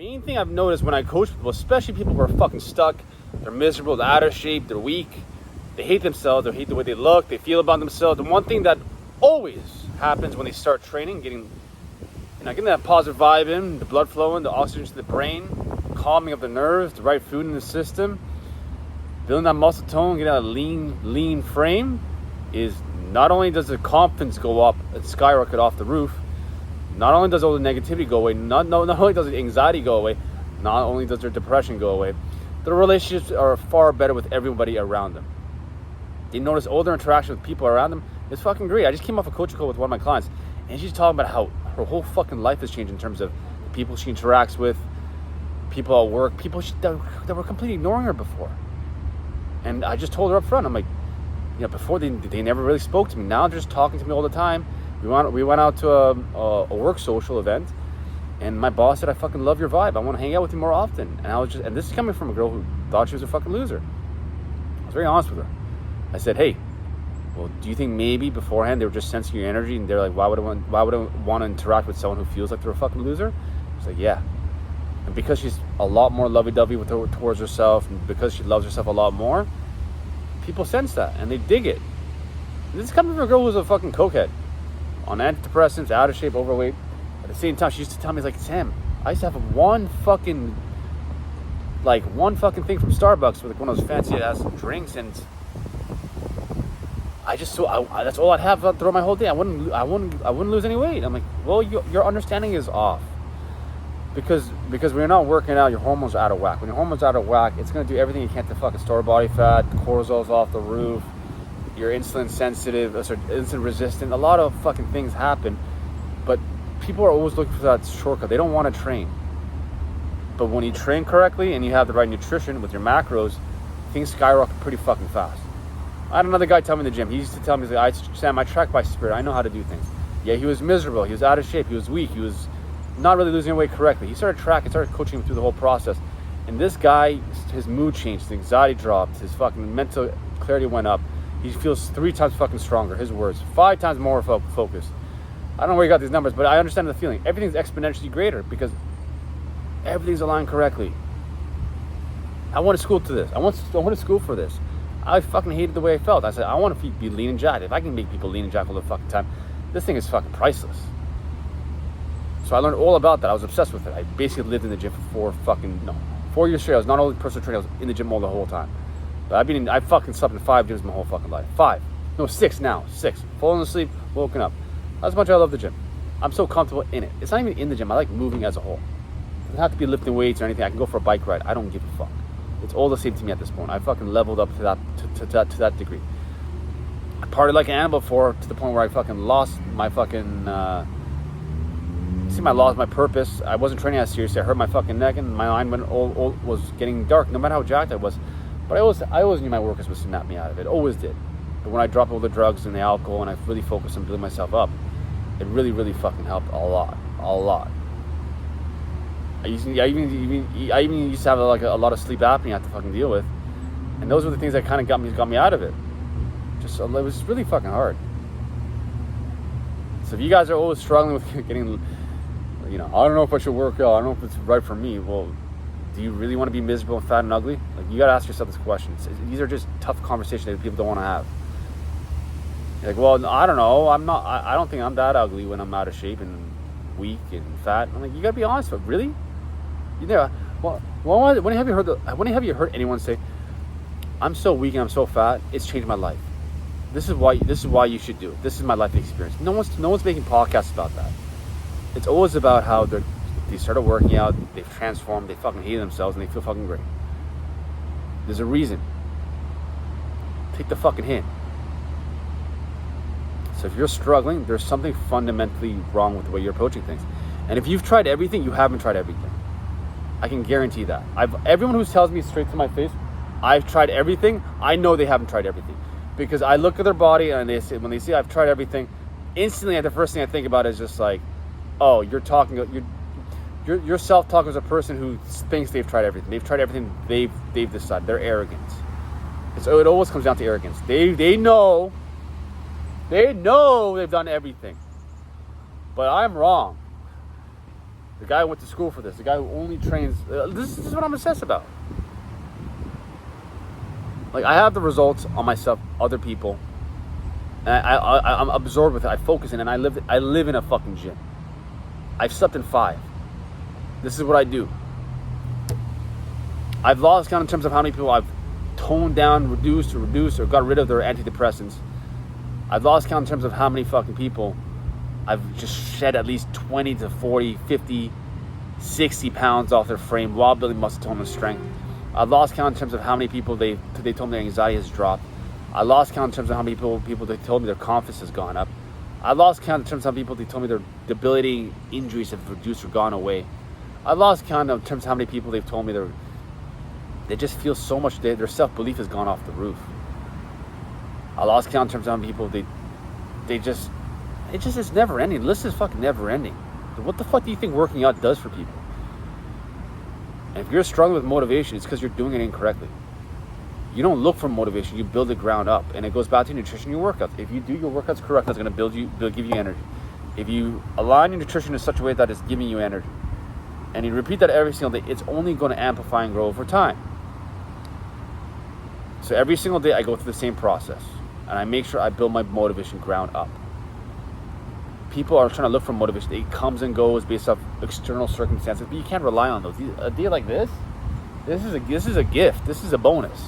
main thing I've noticed when I coach people, especially people who are fucking stuck, they're miserable, they're out of shape, they're weak, they hate themselves, they hate the way they look, they feel about themselves. The one thing that always happens when they start training, getting that positive vibe in, the blood flowing, the oxygen to the brain, calming of the nerves, the right food in the system, building that muscle tone, getting that lean frame, is not only does the confidence go up and skyrocket off the roof, not only does all the negativity go away, not only does the anxiety go away, not only does their depression go away, their relationships are far better with everybody around them. They notice all their interaction with people around them is fucking great. I just came off a coaching call with one of my clients, and she's talking about how her whole fucking life has changed in terms of the people she interacts with, people at work, people that were completely ignoring her before. And I just told her up front, I'm like, before they never really spoke to me. Now they're just talking to me all the time. We went out to a work social event, and my boss said, I fucking love your vibe. I want to hang out with you more often. And this is coming from a girl who thought she was a fucking loser. I was very honest with her. I said, hey, well, do you think maybe beforehand they were just sensing your energy and they're like, why would I want to interact with someone who feels like they're a fucking loser? She's like, yeah. And because she's a lot more lovey-dovey towards herself, and because she loves herself a lot more, people sense that and they dig it. And this is coming from a girl who's a fucking cokehead, on antidepressants, out of shape, overweight. At the same time, she used to tell me, like, Sam, I used to have one fucking thing from Starbucks with one of those fancy ass drinks, and that's all I'd have throughout my whole day. I wouldn't lose any weight. I'm like, well, your understanding is off. Because when you're not working out, your hormones are out of whack. When your hormones are out of whack, it's going to do everything you can to fucking store body fat, cortisol's off the roof, you're insulin sensitive, insulin resistant. A lot of fucking things happen, but people are always looking for that shortcut. They don't want to train. But when you train correctly and you have the right nutrition with your macros, things skyrocket pretty fucking fast. I had another guy tell me in the gym. He used to tell me, Sam, I track by spirit. I know how to do things. Yeah, he was miserable. He was out of shape. He was weak. He was not really losing weight correctly. He started coaching him through the whole process. And this guy, his mood changed, his anxiety dropped, his fucking mental clarity went up. He feels 3 times fucking stronger, his words, 5 times more focused. I don't know where he got these numbers, but I understand the feeling. Everything's exponentially greater because everything's aligned correctly. I went to school to this. I went to school for this. I fucking hated the way I felt. I said, I want to be lean and jacked. If I can make people lean and jacked all the fucking time, this thing is fucking priceless. So I learned all about that. I was obsessed with it. I basically lived in the gym for 4 years straight. I was not only a personal trainer, I was in the gym all the whole time. But I fucking slept in 5 gyms my whole fucking life. 6 now. 6. Falling asleep, woken up. That's how much I love the gym. I'm so comfortable in it. It's not even in the gym. I like moving as a whole. It doesn't have to be lifting weights or anything. I can go for a bike ride. I don't give a fuck. It's all the same to me at this point. I fucking leveled up to that degree. I partied like an animal before, to the point where I fucking lost my fucking I lost my purpose. I wasn't training as seriously. I hurt my fucking neck, and my mind was getting dark, no matter how jacked I was. But I always knew my workers would snap me out of it. Always did. But when I dropped all the drugs and the alcohol, and I really focused on building myself up, it really, really fucking helped a lot. I even used to have a lot of sleep apnea I had to fucking deal with, and those were the things that kind of got me out of it. It was really fucking hard. So if you guys are always struggling with getting, I don't know if I should work out, I don't know if it's right for me. Well, do you really want to be miserable and fat and ugly? Like, you got to ask yourself this question. These are just tough conversations that people don't want to have. You're like, well, I don't know. I don't think I'm that ugly when I'm out of shape and weak and fat. I'm like, you got to be honest. But really? When have you heard anyone say, I'm so weak and I'm so fat, it's changed my life? This is why you should do it. This is my life experience. No one's making podcasts about that. It's always about how they started working out, they've transformed, they fucking hate themselves, and they feel fucking great. There's a reason. Take the fucking hint. So if you're struggling, there's something fundamentally wrong with the way you're approaching things. And if you've tried everything, you haven't tried everything. I can guarantee that. Everyone who tells me straight to my face, I've tried everything, I know they haven't tried everything. Because I look at their body, and when they say I've tried everything, instantly the first thing I think about is just like, oh, you're self-talk as a person who thinks they've tried everything. They've tried everything they've decided. They're arrogant. And so it always comes down to arrogance. They know they've done everything. But I'm wrong. The guy who went to school for this. The guy who only trains. This is what I'm obsessed about. Like, I have the results on myself, other people, and I'm absorbed with it. I focus in, and I live in a fucking gym. I've slept in 5. This is what I do. I've lost count in terms of how many people I've toned down, reduced, or got rid of their antidepressants. I've lost count in terms of how many fucking people I've just shed at least 20 to 40, 50, 60 pounds off their frame while building muscle tone and strength. I've lost count in terms of how many people they told me their anxiety has dropped. I lost count in terms of how many people they told me their confidence has gone up. I lost count in terms of how many people they told me their debilitating injuries have reduced or gone away. I lost count in terms of how many people they've told me they just feel so much, their self-belief has gone off the roof. I lost count in terms of how many people it's never ending. The list is fucking never ending. What the fuck do you think working out does for people? And if you're struggling with motivation, it's because you're doing it incorrectly. You don't look for motivation, you build the ground up. And it goes back to nutrition, your workouts. If you do your workouts correct, that's going to give you energy. If you align your nutrition in such a way that it's giving you energy, and you repeat that every single day, it's only going to amplify and grow over time. So every single day I go through the same process, and I make sure I build my motivation ground up. People are trying to look for motivation. It comes and goes based off external circumstances, but you can't rely on those. A day like this is a gift. This is a bonus.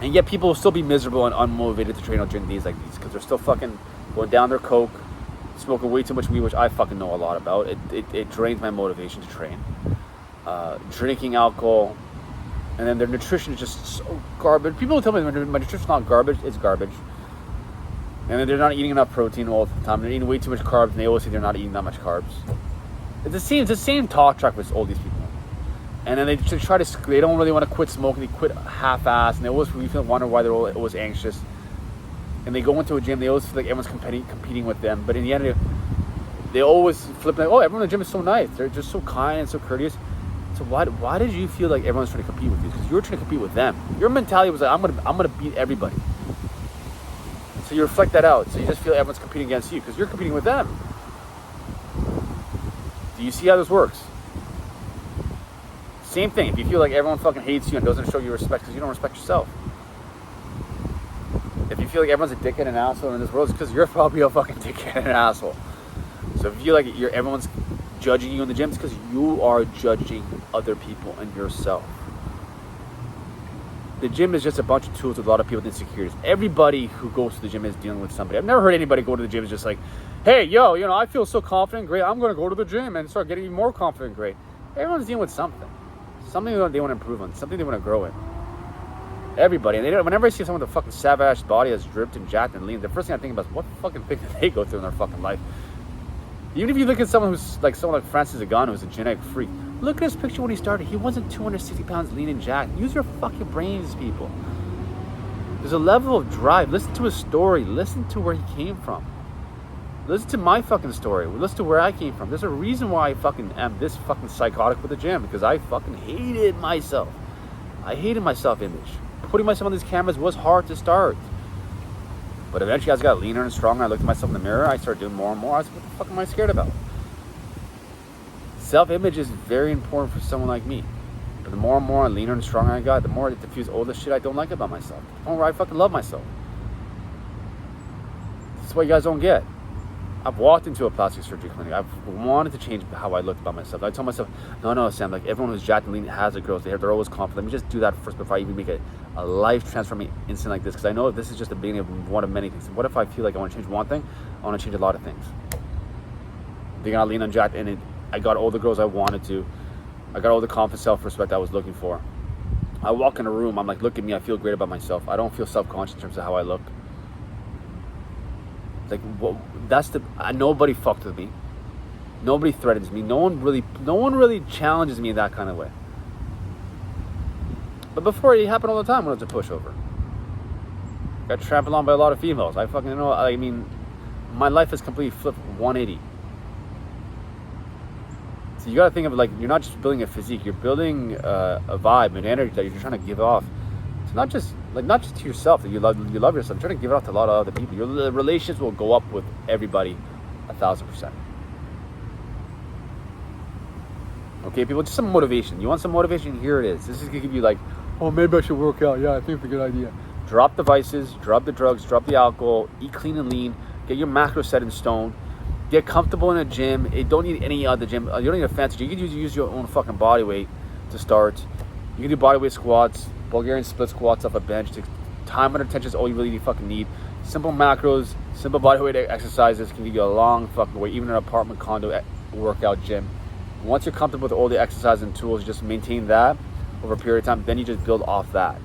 And yet people will still be miserable and unmotivated to train on during days like these because they're still fucking going down their coke, smoking way too much weed, which I fucking know a lot about. It drains my motivation to train. Drinking alcohol, and then their nutrition is just so garbage. People tell me my nutrition's not garbage. It's garbage. And then they're not eating enough protein all the time. They're eating way too much carbs, and they always say they're not eating that much carbs. It's the same talk track with all these people. And then they don't really want to quit smoking. They quit half-ass, and they always wonder why they're always anxious. And they go into a gym, they always feel like everyone's competing with them. But in the end, they always flip like, oh, everyone in the gym is so nice. They're just so kind and so courteous. So why did you feel like everyone's trying to compete with you? Because you were trying to compete with them. Your mentality was like, I'm gonna beat everybody. So you reflect that out. So you just feel everyone's competing against you because you're competing with them. Do you see how this works? Same thing. If you feel like everyone fucking hates you and doesn't show you respect because you don't respect yourself. If you feel like everyone's a dickhead and an asshole in this world, it's because you're probably a fucking dickhead and an asshole. So if you feel like everyone's judging you in the gym, it's because you are judging other people and yourself. The gym is just a bunch of tools with a lot of people with insecurities. Everybody who goes to the gym is dealing with somebody. I've never heard anybody go to the gym is just like, hey, yo, I feel so confident, great. I'm going to go to the gym and start getting even more confident, great. Everyone's dealing with something. Something they want to improve on. Something they want to grow in. Everybody. And whenever I see someone with a fucking savage body that's dripped and jacked and lean, the first thing I think about is what fucking thing did they go through in their fucking life? Even if you look at someone like Francis Ngannou, who's a genetic freak, look at his picture when he started. He wasn't 260 pounds lean and jacked. Use your fucking brains, people. There's a level of drive. Listen to his story. Listen to where he came from. Listen to my fucking story. Listen to where I came from. There's a reason why I fucking am this fucking psychotic with the gym, because I fucking hated myself. I hated my self-image. Putting myself on these cameras was hard to start. But eventually I just got leaner and stronger. I looked at myself in the mirror. I started doing more and more. I was like, what the fuck am I scared about? Self-image is very important for someone like me. But the more and more leaner and stronger I got, the more it diffused all the shit I don't like about myself. The more I fucking love myself. That's what you guys don't get. I've walked into a plastic surgery clinic. I've wanted to change how I looked about myself. I told myself, no, Sam, like everyone who's jacked and lean has a growth. They're always confident. Let me just do that first before I even make a life transforming incident like this. Because I know this is just the beginning of one of many things. What if I feel like I want to change one thing? I want to change a lot of things. Being on lean and jacked, and I got all the girls I wanted to. I got all the confidence, self-respect I was looking for. I walk in a room, I'm like, look at me, I feel great about myself. I don't feel self-conscious in terms of how I look. Like, well, nobody fucked with me. Nobody threatens me. No one really challenges me in that kind of way. But before, it happened all the time when it was a pushover. Got trampled on by a lot of females. I fucking know. I mean, my life has completely flipped 180. So you got to think of it like you're not just building a physique. You're building a vibe, an energy that you're trying to give off. It's not just to yourself that you love yourself. You're trying to give it out to a lot of other people. Your relationships will go up with everybody 1,000%. Okay, people, just some motivation. You want some motivation? Here it is. This is gonna give you like, oh, maybe I should work out. Yeah, I think it's a good idea. Drop the vices, drop the drugs, drop the alcohol, eat clean and lean, get your macros set in stone, get comfortable in a gym. You don't need any other gym. You don't need a fancy gym. You can use your own fucking body weight to start. You can do body weight squats, Bulgarian split squats off a bench. Time under tension is all you really fucking need. Simple macros, simple body weight exercises can give you a long fucking way, even in an apartment condo workout gym. Once you're comfortable with all the exercise and tools, you just maintain that over a period of time. Then you just build off that.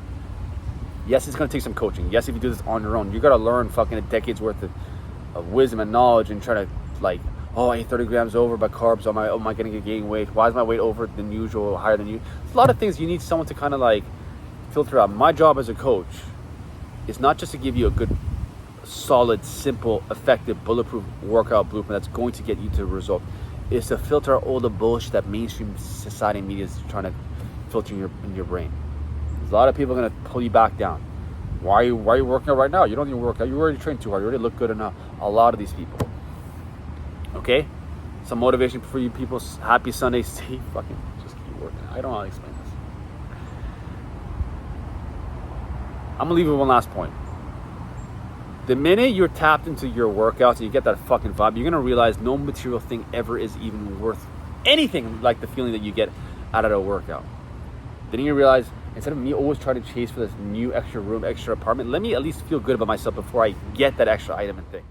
Yes, it's going to take some coaching. Yes, if you do this on your own, you got to learn fucking a decade's worth of wisdom and knowledge and try to like, oh, I ate 30 grams over by carbs. Am I going to gain weight? Why is my weight over than usual or higher than you? There's a lot of things you need someone to kind of like filter out. My job as a coach is not just to give you a good, solid, simple, effective, bulletproof workout blueprint that's going to get you to a result. It's to filter out all the bullshit that mainstream society and media is trying to filter in your brain. There's a lot of people are going to pull you back down. Why are you working out right now? You don't need to work out. You already trained too hard. You already look good enough. A lot of these people. Okay? Some motivation for you people. Happy Sunday. Stay fucking, just keep working. I don't know how to explain this. I'm going to leave with one last point. The minute you're tapped into your workouts and you get that fucking vibe, you're going to realize no material thing ever is even worth anything like the feeling that you get out of a workout. Then you realize, instead of me always trying to chase for this new extra room, extra apartment, let me at least feel good about myself before I get that extra item and thing.